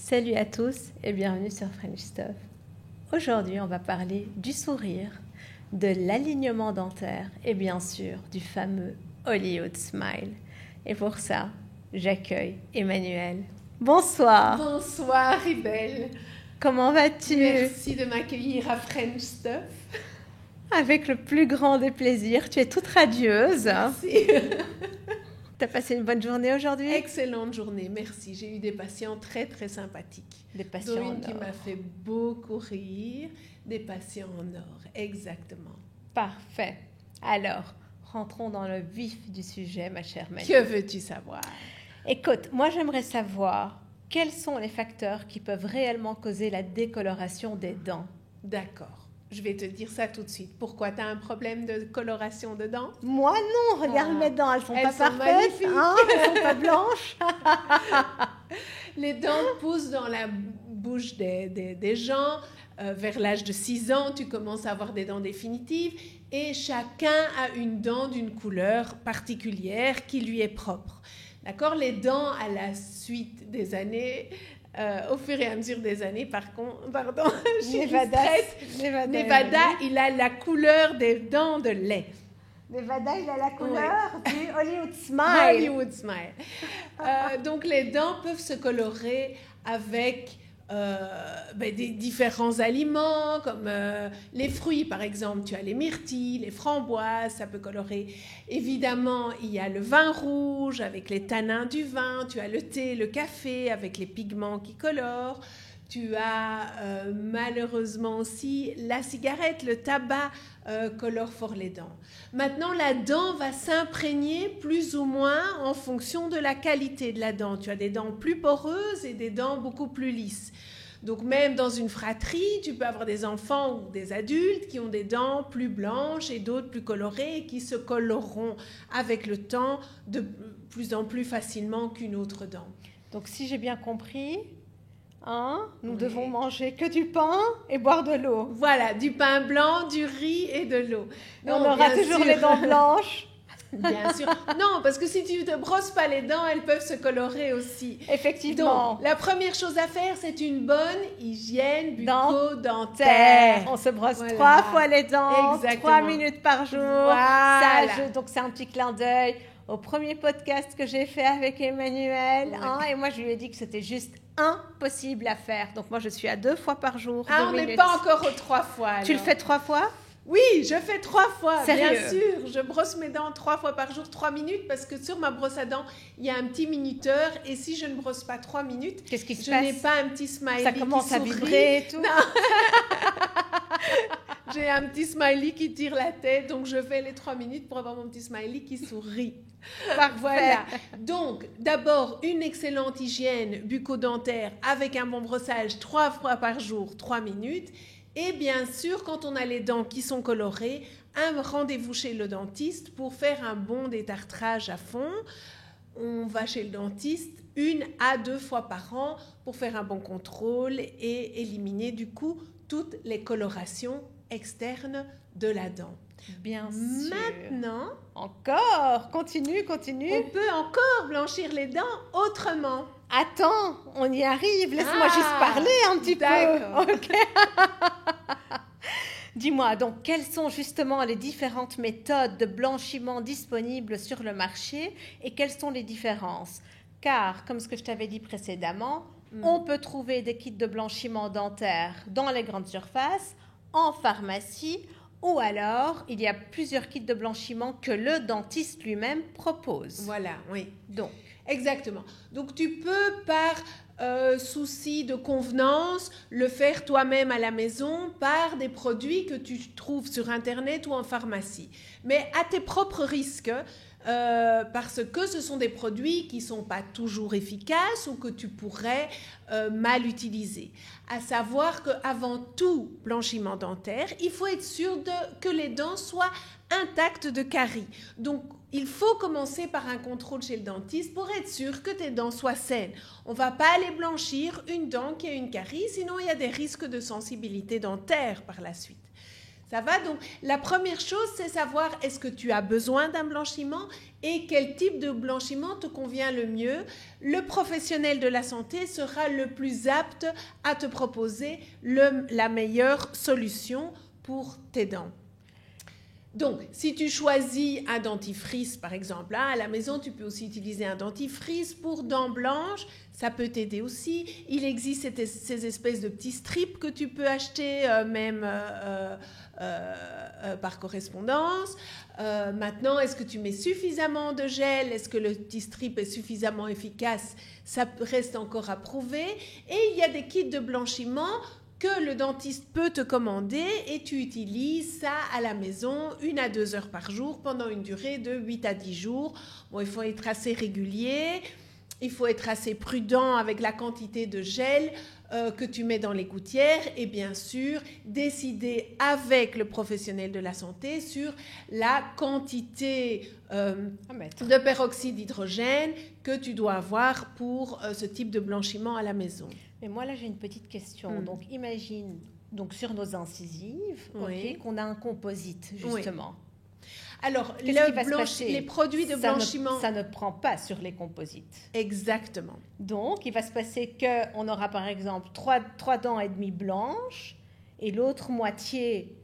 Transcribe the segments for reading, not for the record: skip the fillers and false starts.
Salut à tous et bienvenue sur French Stuff. Aujourd'hui, on va parler du sourire, de l'alignement dentaire et bien sûr du fameux Hollywood Smile. Et pour ça, j'accueille Emmanuelle. Bonsoir. Bonsoir Ribelle. Comment vas-tu? Merci de m'accueillir à French Stuff. Avec le plus grand des plaisirs. Tu es toute radieuse. Merci. T'as passé une bonne journée aujourd'hui? Excellente journée, merci. J'ai eu des patients très très sympathiques. Des patients dont en une qui or. m'a fait beaucoup rire. Des patients en or, exactement. Parfait. Alors, rentrons dans le vif du sujet, ma chère Manu. Que veux-tu savoir? Écoute, moi j'aimerais savoir quels sont les facteurs qui peuvent réellement causer la décoloration des dents. D'accord. Je vais te dire ça tout de suite. Pourquoi? Tu as un problème de coloration de dents? Moi non, regarde Ah, mes dents, elles sont elles pas sont parfaites, magnifiques. hein, elles sont pas blanches. Les dents poussent dans la bouche des gens. Vers l'âge de 6 ans, tu commences à avoir des dents définitives et chacun a une dent d'une couleur particulière qui lui est propre. D'accord? Les dents, à la suite des années, au fur et à mesure des années, pardon, je suis distraite. Nevada, il a la couleur des dents de lait. Nevada, il a la couleur du Hollywood Smile. Hollywood Smile. Donc les dents peuvent se colorer avec des différents aliments comme les fruits par exemple. Tu as les myrtilles, les framboises, ça peut colorer. Évidemment, il y a le vin rouge avec les tanins du vin. Tu as le thé, le café avec les pigments qui colorent. Tu as malheureusement aussi la cigarette, le tabac colore fort les dents. Maintenant, la dent va s'imprégner plus ou moins en fonction de la qualité de la dent. Tu as des dents plus poreuses et des dents beaucoup plus lisses. Donc même dans une fratrie, tu peux avoir des enfants ou des adultes qui ont des dents plus blanches et d'autres plus colorées et qui se coloreront avec le temps de plus en plus facilement qu'une autre dent. Donc si j'ai bien compris... nous devons manger que du pain et boire de l'eau. Voilà, du pain blanc, du riz et de l'eau. On aura toujours les dents blanches. Bien sûr. Non, parce que si tu ne te brosses pas les dents, elles peuvent se colorer aussi. Effectivement. Donc, la première chose à faire, c'est une bonne hygiène bucco-dentaire. On se brosse 3 fois les dents, Exactement. 3 minutes par jour. Voilà. Donc c'est un petit clin d'œil au premier podcast que j'ai fait avec Emmanuelle. Ouais. Et moi, je lui ai dit que c'était juste impossible à faire. Donc moi, je suis à 2 fois par jour. On n'est pas encore aux 3 fois. Alors. Tu le fais 3 fois? Oui, je fais 3 fois, Sérieux? bien sûr. Je brosse mes dents 3 fois par jour, 3 minutes, parce que sur ma brosse à dents, il y a un petit minuteur. Et si je ne brosse pas 3 minutes, qu'est-ce qui se je passe? n'ai pas un petit smiley Ça commence qui à sourit. vibrer et tout. Non. J'ai un petit smiley qui tire la tête, donc je fais les 3 minutes pour avoir mon petit smiley qui sourit. Voilà. Donc, d'abord, une excellente hygiène bucco-dentaire avec un bon brossage 3 fois par jour, 3 minutes. Et bien sûr, quand on a les dents qui sont colorées, un rendez-vous chez le dentiste pour faire un bon détartrage à fond. On va chez le dentiste 1 à 2 fois par an pour faire un bon contrôle et éliminer du coup toutes les colorations externes de la dent. Bien sûr. Maintenant, Encore, continue. on peut encore blanchir les dents autrement. Attends, on y arrive. Laisse-moi juste parler un petit d'accord. peu. Ok. Dis-moi, donc, quelles sont justement les différentes méthodes de blanchiment disponibles sur le marché et quelles sont les différences? Car, comme ce que je t'avais dit précédemment, on peut trouver des kits de blanchiment dentaire dans les grandes surfaces, en pharmacie, ou alors il y a plusieurs kits de blanchiment que le dentiste lui-même propose. Voilà, oui. Donc, exactement. Donc tu peux par souci de convenance le faire toi-même à la maison par des produits que tu trouves sur Internet ou en pharmacie. Mais à tes propres risques, parce que ce sont des produits qui ne sont pas toujours efficaces ou que tu pourrais mal utiliser. À savoir qu'avant tout blanchiment dentaire, il faut être sûr que les dents soient intactes de caries. Donc, il faut commencer par un contrôle chez le dentiste pour être sûr que tes dents soient saines. On ne va pas aller blanchir une dent qui a une carie, sinon il y a des risques de sensibilité dentaire par la suite. Ça va? Donc, la première chose, c'est savoir est-ce que tu as besoin d'un blanchiment et quel type de blanchiment te convient le mieux. Le professionnel de la santé sera le plus apte à te proposer la meilleure solution pour tes dents. Donc, si tu choisis un dentifrice, par exemple, hein, à la maison, tu peux aussi utiliser un dentifrice pour dents blanches. Ça peut t'aider aussi. Il existe ces espèces de petits strips que tu peux acheter par correspondance. Maintenant, est-ce que tu mets suffisamment de gel? Est-ce que le petit strip est suffisamment efficace? Ça reste encore à prouver. Et il y a des kits de blanchiment que le dentiste peut te commander et tu utilises ça à la maison 1 à 2 heures par jour pendant une durée de 8 à 10 jours. Bon, il faut être assez régulier, il faut être assez prudent avec la quantité de gel que tu mets dans les gouttières et bien sûr décider avec le professionnel de la santé sur la quantité de peroxyde d'hydrogène que tu dois avoir pour ce type de blanchiment à la maison. Mais moi, là, j'ai une petite question. Donc, imagine, sur nos incisives, qu'on a un composite, justement. Oui. Alors, les produits de blanchiment... Ça ne prend pas sur les composites. Exactement. Donc, il va se passer qu'on aura, par exemple, 3 dents et demie blanches et l'autre moitié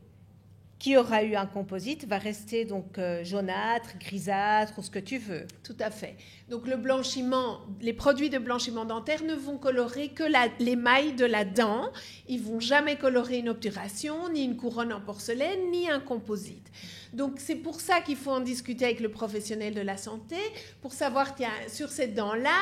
qui aura eu un composite va rester donc jaunâtre, grisâtre ou ce que tu veux. Tout à fait. Donc le blanchiment, les produits de blanchiment dentaire ne vont colorer que l'émail de la dent. Ils vont jamais colorer une obturation, ni une couronne en porcelaine, ni un composite. Donc c'est pour ça qu'il faut en discuter avec le professionnel de la santé pour savoir, tiens, sur cette dent-là,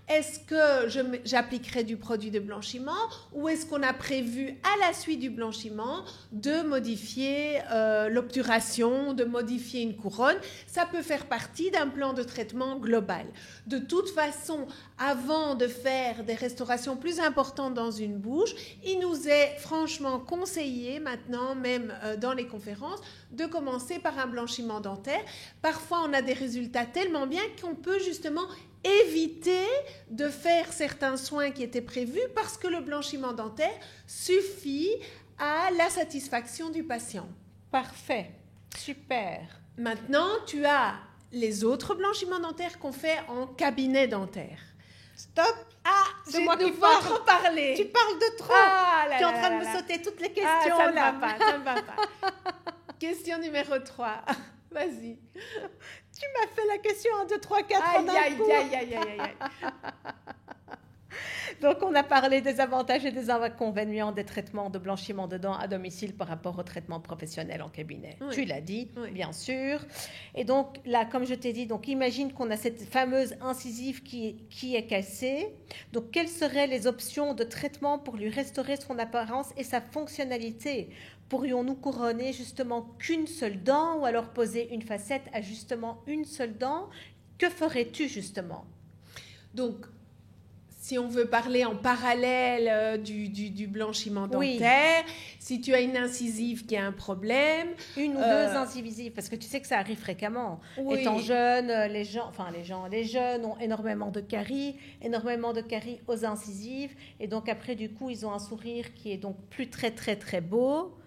est-ce que j'appliquerai du produit de blanchiment ou est-ce qu'on a prévu à la suite du blanchiment de modifier l'obturation, de modifier une couronne? Ça peut faire partie d'un plan de traitement global. De toute façon, avant de faire des restaurations plus importantes dans une bouche, il nous est franchement conseillé maintenant, même dans les conférences, de commencer par un blanchiment dentaire. Parfois, on a des résultats tellement bien qu'on peut justement éviter de faire certains soins qui étaient prévus parce que le blanchiment dentaire suffit à la satisfaction du patient. Parfait, super. Maintenant, tu as les autres blanchiments dentaires qu'on fait en cabinet dentaire. Stop! Ah, c'est moi qui parle. Trop parler. Tu parles de trop. Tu es en train de me sauter toutes les questions. Ça ne va pas, ça ne va pas. Question numéro 3. Vas-y. Tu m'as fait la question 1, 2, 3, 4 en un coup. Aïe. Donc, on a parlé des avantages et des inconvénients des traitements de blanchiment de dents à domicile par rapport au traitement professionnel en cabinet. Oui. Tu l'as dit, oui. Bien sûr. Et donc, là, comme je t'ai dit, donc, imagine qu'on a cette fameuse incisive qui est cassée. Donc, quelles seraient les options de traitement pour lui restaurer son apparence et sa fonctionnalité? Pourrions-nous couronner justement qu'une seule dent ou alors poser une facette à justement une seule dent? Que ferais-tu justement? Donc, si on veut parler en parallèle du blanchiment dentaire, si tu as une incisive qui a un problème... Une ou deux incisives, parce que tu sais que ça arrive fréquemment. Oui. Étant jeune, les jeunes ont énormément de caries aux incisives. Et donc après, du coup, ils ont un sourire qui est donc plus très, très, très beau.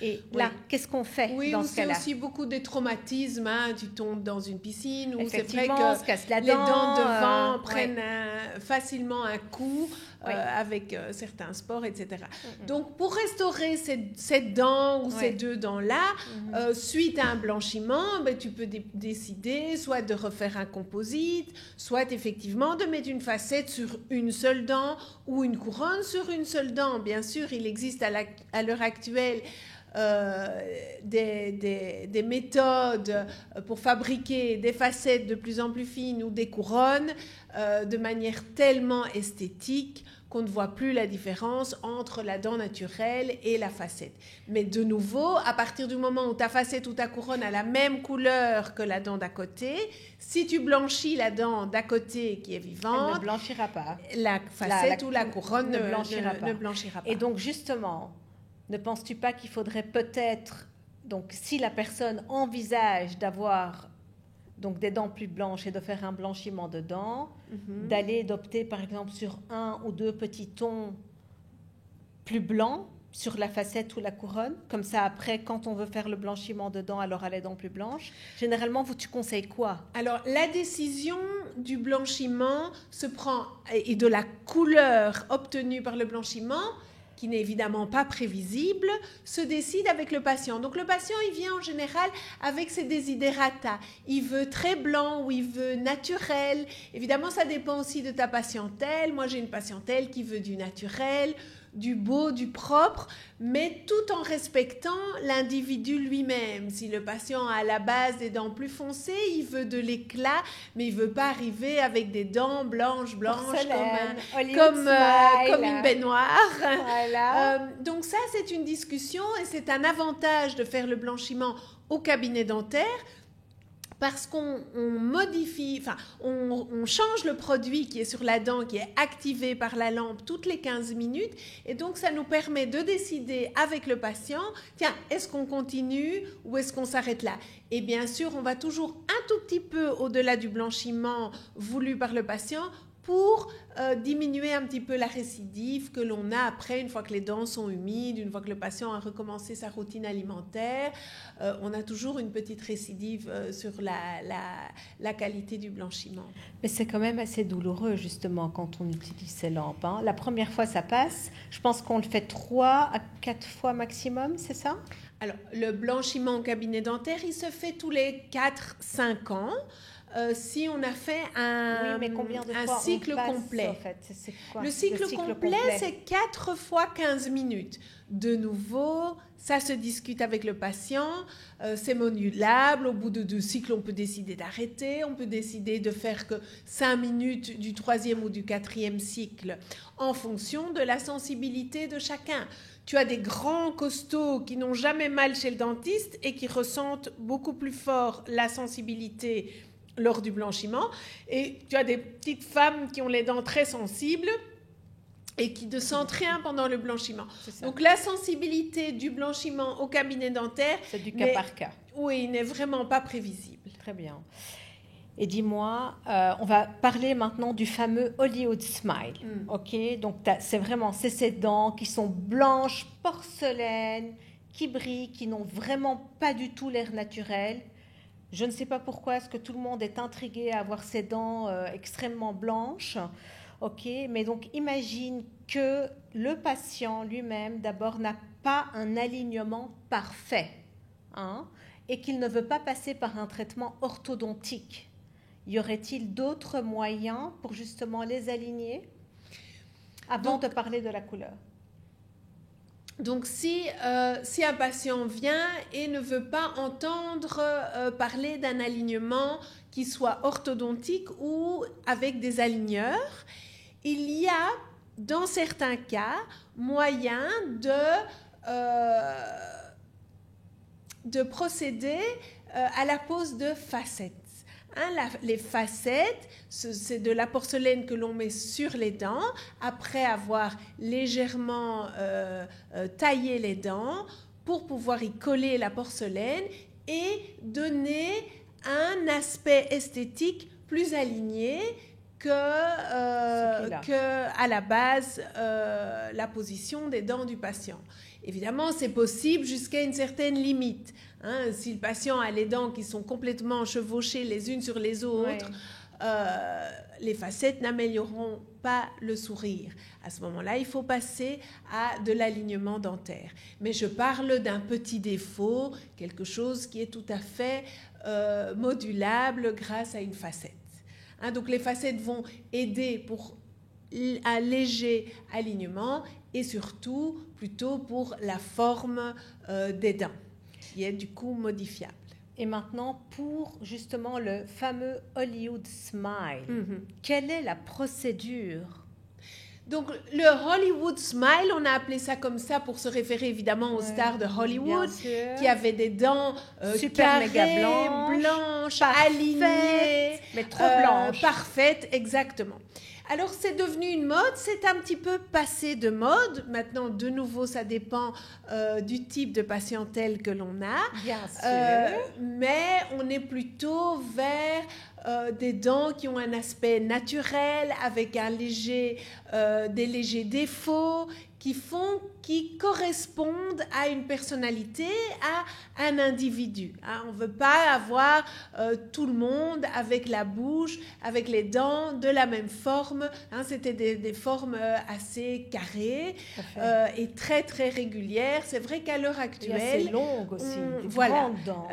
Et là, qu'est-ce qu'on fait dans ce cas-là? C'est aussi beaucoup des traumatismes. Hein. Tu tombes dans une piscine où c'est vrai on se casse la les dent, dents devant prennent facilement un coup avec certains sports, etc. Donc, pour restaurer cette dent ou ces deux dents-là, suite à un blanchiment, tu peux décider soit de refaire un composite, soit effectivement de mettre une facette sur une seule dent ou une couronne sur une seule dent. Bien sûr, il existe à l'heure actuelle des méthodes pour fabriquer des facettes de plus en plus fines ou des couronnes de manière tellement esthétique qu'on ne voit plus la différence entre la dent naturelle et la facette. Mais de nouveau, à partir du moment où ta facette ou ta couronne a la même couleur que la dent d'à côté, si tu blanchis la dent d'à côté qui est vivante, elle ne blanchira pas. La facette ou la couronne ne blanchira pas. Et donc justement, ne penses-tu pas qu'il faudrait peut-être, donc si la personne envisage d'avoir donc des dents plus blanches et de faire un blanchiment de dents, d'opter par exemple sur 1 ou 2 petits tons plus blancs sur la facette ou la couronne. Comme ça, après, quand on veut faire le blanchiment de dents, alors à les dents plus blanches. Généralement, tu conseilles quoi? Alors, la décision du blanchiment se prend, et de la couleur obtenue par le blanchiment, qui n'est évidemment pas prévisible, se décide avec le patient. Donc le patient, il vient en général avec ses desiderata. Il veut très blanc ou il veut naturel. Évidemment, ça dépend aussi de ta patientèle. Moi, j'ai une patientèle qui veut du naturel, du beau, du propre, mais tout en respectant l'individu lui-même. Si le patient a à la base des dents plus foncées, il veut de l'éclat, mais il ne veut pas arriver avec des dents blanches comme une baignoire. Voilà. Donc ça, c'est une discussion et c'est un avantage de faire le blanchiment au cabinet dentaire, parce qu'on modifie, enfin, on change le produit qui est sur la dent, qui est activé par la lampe toutes les 15 minutes. Et donc, ça nous permet de décider avec le patient, tiens, est-ce qu'on continue ou est-ce qu'on s'arrête là? Et bien sûr, on va toujours un tout petit peu au-delà du blanchiment voulu par le patient pour diminuer un petit peu la récidive que l'on a après, une fois que les dents sont humides, une fois que le patient a recommencé sa routine alimentaire. On a toujours une petite récidive sur la qualité du blanchiment. Mais c'est quand même assez douloureux, justement, quand on utilise ces lampes. Hein. La première fois, ça passe. Je pense qu'on le fait 3 à 4 fois maximum, c'est ça? Alors, le blanchiment au cabinet dentaire, il se fait tous les 4-5 ans. Si on a fait un cycle complet. En fait, c'est quoi, le cycle complet, c'est 4 fois 15 minutes. De nouveau, ça se discute avec le patient, c'est modulable. Au bout de 2 cycles, on peut décider d'arrêter, on peut décider de faire que 5 minutes du 3e ou du 4e cycle en fonction de la sensibilité de chacun. Tu as des grands costauds qui n'ont jamais mal chez le dentiste et qui ressentent beaucoup plus fort la sensibilité lors du blanchiment, et tu as des petites femmes qui ont les dents très sensibles et qui ne sentent rien pendant le blanchiment. Donc la sensibilité du blanchiment au cabinet dentaire, c'est du cas par cas. Oui, n'est vraiment pas prévisible. Très bien. Et dis-moi, on va parler maintenant du fameux Hollywood Smile. Ok, donc c'est ces dents qui sont blanches, porcelaine, qui brillent, qui n'ont vraiment pas du tout l'air naturel. Je ne sais pas pourquoi est-ce que tout le monde est intrigué à avoir ses dents extrêmement blanches. Ok, mais donc imagine que le patient lui-même d'abord n'a pas un alignement parfait, hein, et qu'il ne veut pas passer par un traitement orthodontique. Y aurait-il d'autres moyens pour justement les aligner avant de parler de la couleur? Donc, si un patient vient et ne veut pas entendre parler d'un alignement qui soit orthodontique ou avec des aligneurs, il y a, dans certains cas, moyen de procéder à la pose de facettes. Les facettes, c'est de la porcelaine que l'on met sur les dents après avoir légèrement taillé les dents pour pouvoir y coller la porcelaine et donner un aspect esthétique plus aligné que à la base la position des dents du patient. Évidemment, c'est possible jusqu'à une certaine limite. Hein, si le patient a les dents qui sont complètement chevauchées les unes sur les autres, les facettes n'amélioreront pas le sourire. À ce moment-là, il faut passer à de l'alignement dentaire. Mais je parle d'un petit défaut, quelque chose qui est tout à fait modulable grâce à une facette. Hein, donc les facettes vont aider pour un léger alignement et surtout plutôt pour la forme des dents, qui est du coup modifiable. Et maintenant, pour justement le fameux Hollywood Smile, quelle est la procédure? Donc, le Hollywood Smile, on a appelé ça comme ça pour se référer évidemment aux stars de Hollywood qui avaient des dents super carrées, méga blanches, alignées, mais trop blanches. Parfaites, exactement. Alors, c'est devenu une mode, c'est un petit peu passé de mode. Maintenant, de nouveau, ça dépend du type de patientèle que l'on a. Bien sûr. Mais on est plutôt vers des dents qui ont un aspect naturel, avec des légers défauts, qui correspondent à une personnalité, à un individu. Hein. On ne veut pas avoir tout le monde avec la bouche, avec les dents de la même forme. Hein. C'était des formes assez carrées et très très régulières. C'est vrai qu'à l'heure actuelle, et assez longues aussi, grandes dents.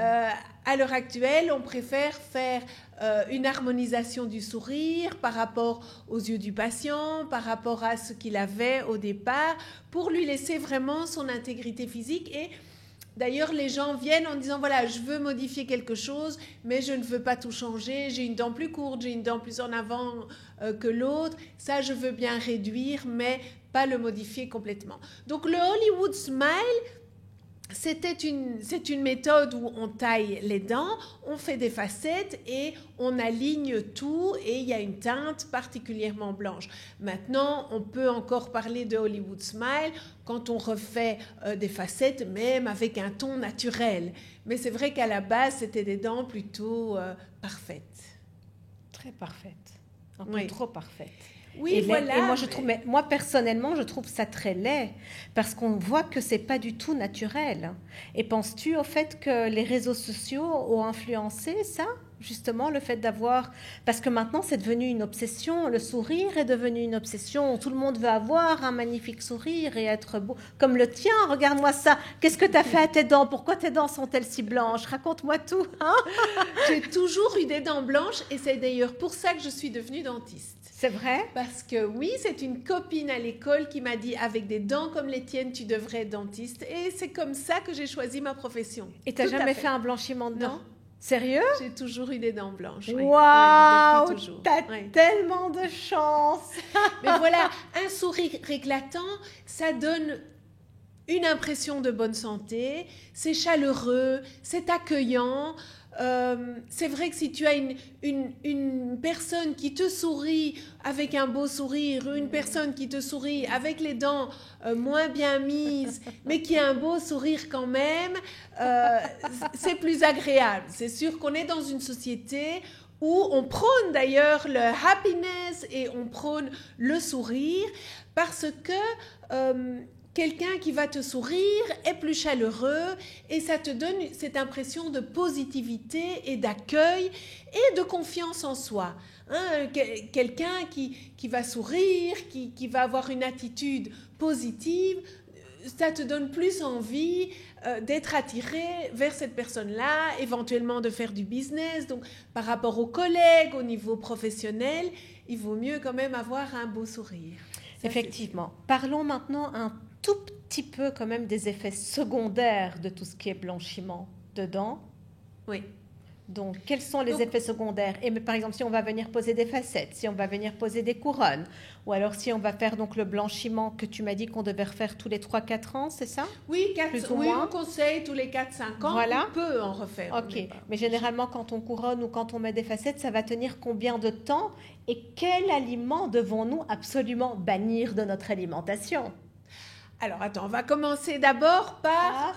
À l'heure actuelle, on préfère faire une harmonisation du sourire par rapport aux yeux du patient, par rapport à ce qu'il avait au départ, pour lui laisser vraiment son intégrité physique. Et d'ailleurs, les gens viennent en disant, voilà, je veux modifier quelque chose, mais je ne veux pas tout changer. J'ai une dent plus courte, j'ai une dent plus en avant que l'autre. Ça, je veux bien réduire, mais pas le modifier complètement. Donc, le Hollywood Smile, c'est une méthode où on taille les dents, on fait des facettes et on aligne tout et il y a une teinte particulièrement blanche. Maintenant, on peut encore parler de Hollywood Smile quand on refait des facettes, même avec un ton naturel. Mais c'est vrai qu'à la base, c'était des dents plutôt parfaites. Très parfaites. Un peu trop parfaites. Oui, voilà. Et moi, personnellement, je trouve ça très laid parce qu'on voit que c'est pas du tout naturel. Et penses-tu au fait que les réseaux sociaux ont influencé ça, justement, le fait d'avoir... Parce que maintenant, c'est devenu une obsession. Le sourire est devenu une obsession. Tout le monde veut avoir un magnifique sourire et être beau. Comme le tien, regarde-moi ça. Qu'est-ce que tu as fait à tes dents? Pourquoi tes dents sont-elles si blanches? Raconte-moi tout. Hein? J'ai toujours eu des dents blanches et c'est d'ailleurs pour ça que je suis devenue dentiste. C'est vrai? Parce que oui, c'est une copine à l'école qui m'a dit, avec des dents comme les tiennes, tu devrais être dentiste. Et c'est comme ça que j'ai choisi ma profession. Et tu n'as jamais fait un blanchiment de dents? Non. Sérieux? J'ai toujours eu des dents blanches. Waouh! Oui, t'as tellement de chance! Mais voilà, un sourire éclatant, ça donne une impression de bonne santé, c'est chaleureux, c'est accueillant. C'est vrai que si tu as une personne qui te sourit avec un beau sourire, une personne qui te sourit avec les dents moins bien mises, mais qui a un beau sourire quand même, c'est plus agréable. C'est sûr qu'on est dans une société où on prône d'ailleurs le happiness et on prône le sourire parce que... quelqu'un qui va te sourire est plus chaleureux et ça te donne cette impression de positivité et d'accueil et de confiance en soi. Hein, quelqu'un qui va sourire, qui va avoir une attitude positive, ça te donne plus envie d'être attiré vers cette personne-là, éventuellement de faire du business. Donc, par rapport aux collègues, au niveau professionnel, il vaut mieux quand même avoir un beau sourire. Ça, effectivement. Parlons maintenant un tout petit peu quand même des effets secondaires de tout ce qui est blanchiment de dents. Oui. Donc, quels sont les effets secondaires? Et par exemple, si on va venir poser des facettes, si on va venir poser des couronnes, ou alors si on va faire donc le blanchiment que tu m'as dit qu'on devait refaire tous les 3-4 ans, c'est ça? Oui, on conseille tous les 4-5 ans, voilà. On peut en refaire. Ok, mais généralement quand on couronne ou quand on met des facettes, ça va tenir combien de temps? Et quel aliment devons-nous absolument bannir de notre alimentation? Alors, attends, on va commencer d'abord par...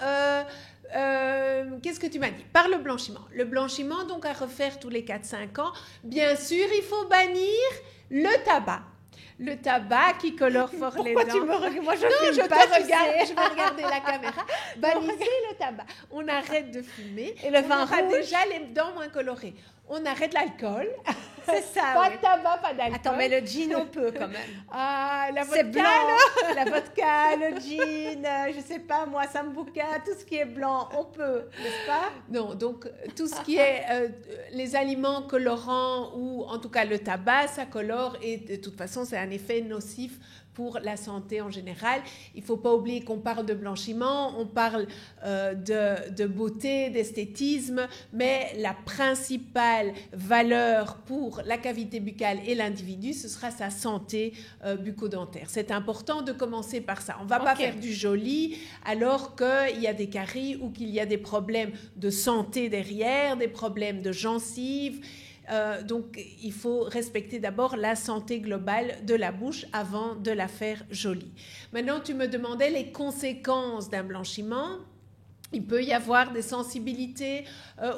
qu'est-ce que tu m'as dit? Par le blanchiment. Le blanchiment, donc, à refaire tous les 4-5 ans. Bien sûr, il faut bannir le tabac. Le tabac qui colore fort les dents. Pourquoi tu me regardes? Moi, je vais regarder la caméra. Bannissez le tabac. On arrête de fumer. Et le vin rouge? Déjà les dents moins colorées. On arrête l'alcool. C'est ça, pas de tabac, pas d'alcool. Attends, mais le gin, on peut quand même. Ah, la vodka, c'est blanc. La vodka, le gin, je sais pas moi, sambuca, tout ce qui est blanc, on peut, n'est-ce pas? Non, donc tout ce qui est les aliments colorants ou en tout cas le tabac, ça colore et de toute façon, c'est un effet nocif pour la santé en général. Il ne faut pas oublier qu'on parle de blanchiment, on parle de beauté, d'esthétisme, mais la principale valeur pour la cavité buccale et l'individu, ce sera sa santé bucco-dentaire. C'est important de commencer par ça. On ne va pas faire du joli alors qu'il y a des caries ou qu'il y a des problèmes de santé derrière, des problèmes de gencives. Donc, il faut respecter d'abord la santé globale de la bouche avant de la faire jolie. Maintenant, tu me demandais les conséquences d'un blanchiment. Il peut y avoir des sensibilités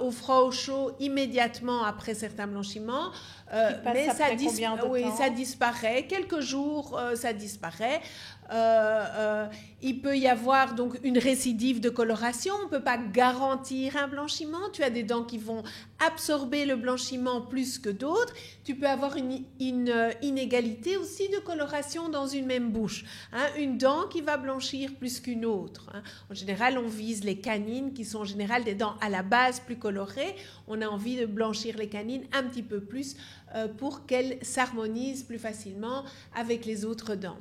au froid, au chaud immédiatement après certains blanchiments, mais ça disparaît. Quelques jours, ça disparaît. Il peut y avoir donc une récidive de coloration. On ne peut pas garantir un blanchiment. Tu as des dents qui vont absorber le blanchiment plus que d'autres. Tu peux avoir une inégalité aussi de coloration dans une même bouche. Une dent qui va blanchir plus qu'une autre. En général, on vise les canines qui sont en général des dents à la base plus colorées. On a envie de blanchir les canines un petit peu plus pour qu'elles s'harmonisent plus facilement avec les autres dents.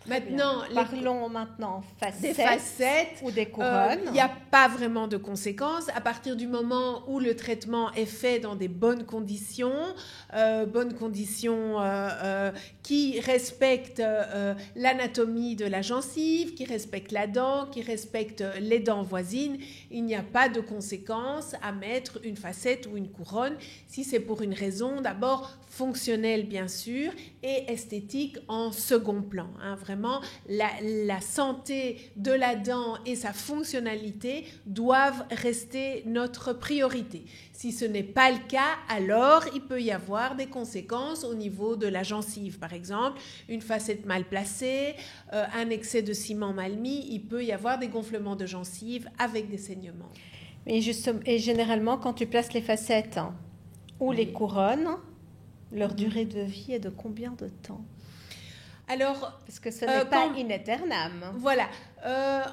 Maintenant, parlons maintenant des facettes ou des couronnes. Il n'y a pas vraiment de conséquences à partir du moment où le traitement est fait dans des bonnes conditions qui respectent l'anatomie de la gencive, qui respectent la dent, qui respectent les dents voisines. Il n'y a pas de conséquences à mettre une facette ou une couronne si c'est pour une raison d'abord fonctionnelle bien sûr et esthétique en second plan. Vraiment, la santé de la dent et sa fonctionnalité doivent rester notre priorité. Si ce n'est pas le cas, alors il peut y avoir des conséquences au niveau de la gencive. Par exemple, une facette mal placée, un excès de ciment mal mis, il peut y avoir des gonflements de gencive avec des saignements. Et généralement, quand tu places les facettes ou les couronnes, leur durée de vie est de combien de temps ? Alors, parce que ce n'est pas in aeternam. Voilà.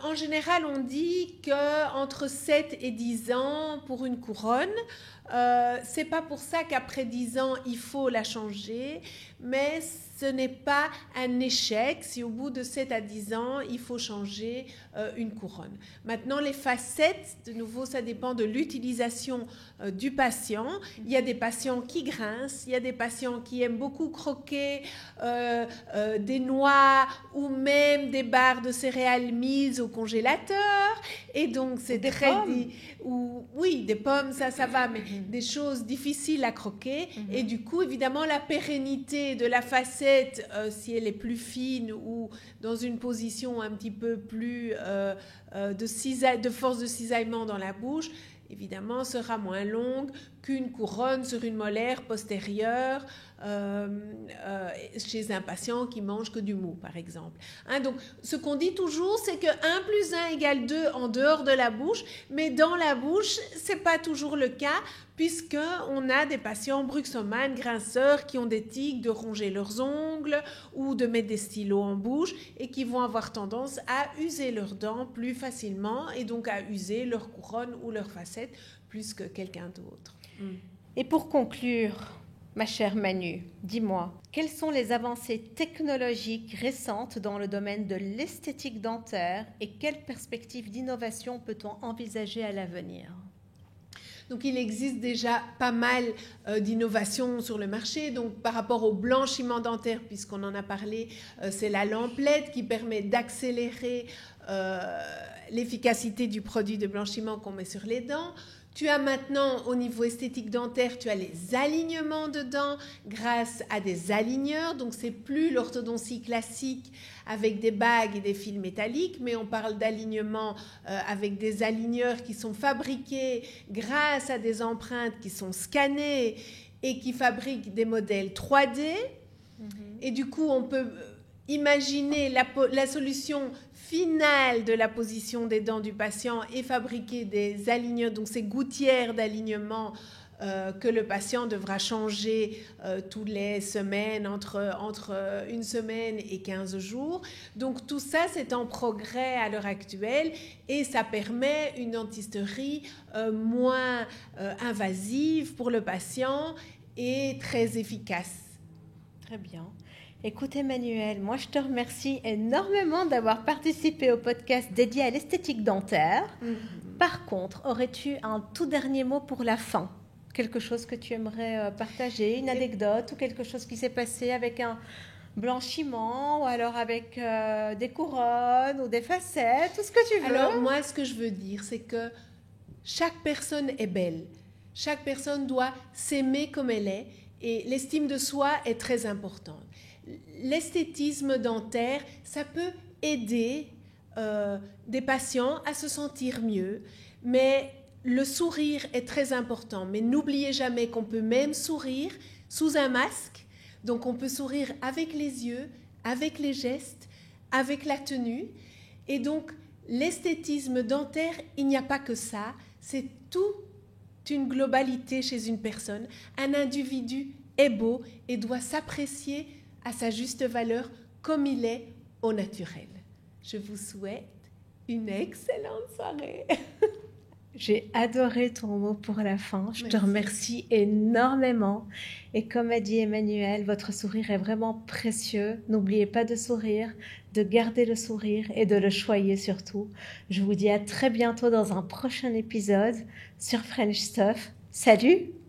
En général, on dit qu'entre 7 et 10 ans pour une couronne. C'est pas pour ça qu'après 10 ans, il faut la changer, mais ce n'est pas un échec si au bout de 7 à 10 ans, il faut changer une couronne. Maintenant, les facettes, de nouveau, ça dépend de l'utilisation du patient. Il y a des patients qui grincent, il y a des patients qui aiment beaucoup croquer des noix ou même des barres de céréales mises au congélateur. Et donc, c'est des très... pommes. Oui, des pommes, ça va, mais des choses difficiles à croquer. Et du coup, évidemment, la pérennité de la facette, si elle est plus fine ou dans une position un petit peu plus de force de cisaillement dans la bouche, évidemment, sera moins longue qu'une couronne sur une molaire postérieure chez un patient qui mange que du mou, par exemple. Donc, ce qu'on dit toujours, c'est que 1 plus 1 égale 2 en dehors de la bouche, mais dans la bouche, ce n'est pas toujours le cas, puisqu'on a des patients bruxomanes, grinceurs, qui ont des tics de ronger leurs ongles ou de mettre des stylos en bouche et qui vont avoir tendance à user leurs dents plus facilement et donc à user leur couronne ou leur facette plus que quelqu'un d'autre. Et pour conclure, ma chère Manu, dis-moi, quelles sont les avancées technologiques récentes dans le domaine de l'esthétique dentaire et quelles perspectives d'innovation peut-on envisager à l'avenir ? Donc, il existe déjà pas mal d'innovations sur le marché. Donc, par rapport au blanchiment dentaire, puisqu'on en a parlé, c'est la lampe LED qui permet d'accélérer l'efficacité du produit de blanchiment qu'on met sur les dents. Tu as maintenant, au niveau esthétique dentaire, tu as les alignements de dents grâce à des aligneurs. Donc, c'est plus l'orthodontie classique avec des bagues et des fils métalliques, mais on parle d'alignement avec des aligneurs qui sont fabriqués grâce à des empreintes qui sont scannées et qui fabriquent des modèles 3D. Et du coup, on peut imaginer la solution finale de la position des dents du patient et fabriquer des aligneurs, donc ces gouttières d'alignement que le patient devra changer toutes les semaines, entre une semaine et 15 jours. Donc tout ça, c'est en progrès à l'heure actuelle et ça permet une dentisterie moins invasive pour le patient et très efficace. Très bien. Écoute Emmanuel, moi je te remercie énormément d'avoir participé au podcast dédié à l'esthétique dentaire. Par contre, aurais-tu un tout dernier mot pour la fin ? Quelque chose que tu aimerais partager, une anecdote ou quelque chose qui s'est passé avec un blanchiment ou alors avec des couronnes ou des facettes, tout ce que tu veux. Alors moi, ce que je veux dire, c'est que chaque personne est belle. Chaque personne doit s'aimer comme elle est et l'estime de soi est très importante. L'esthétisme dentaire, ça peut aider des patients à se sentir mieux, mais le sourire est très important. Mais n'oubliez jamais qu'on peut même sourire sous un masque. Donc on peut sourire avec les yeux, avec les gestes, avec la tenue. Et donc, l'esthétisme dentaire, il n'y a pas que ça, c'est toute une globalité chez une personne. Un individu est beau et doit s'apprécier à sa juste valeur comme il est au naturel. Je vous souhaite une excellente soirée. J'ai adoré ton mot pour la fin. Je te Merci. remercie énormément. Et comme a dit Emmanuel, votre sourire est vraiment précieux. N'oubliez pas de sourire, de garder le sourire et de le choyer surtout. Je vous dis à très bientôt dans un prochain épisode sur French Stuff. Salut!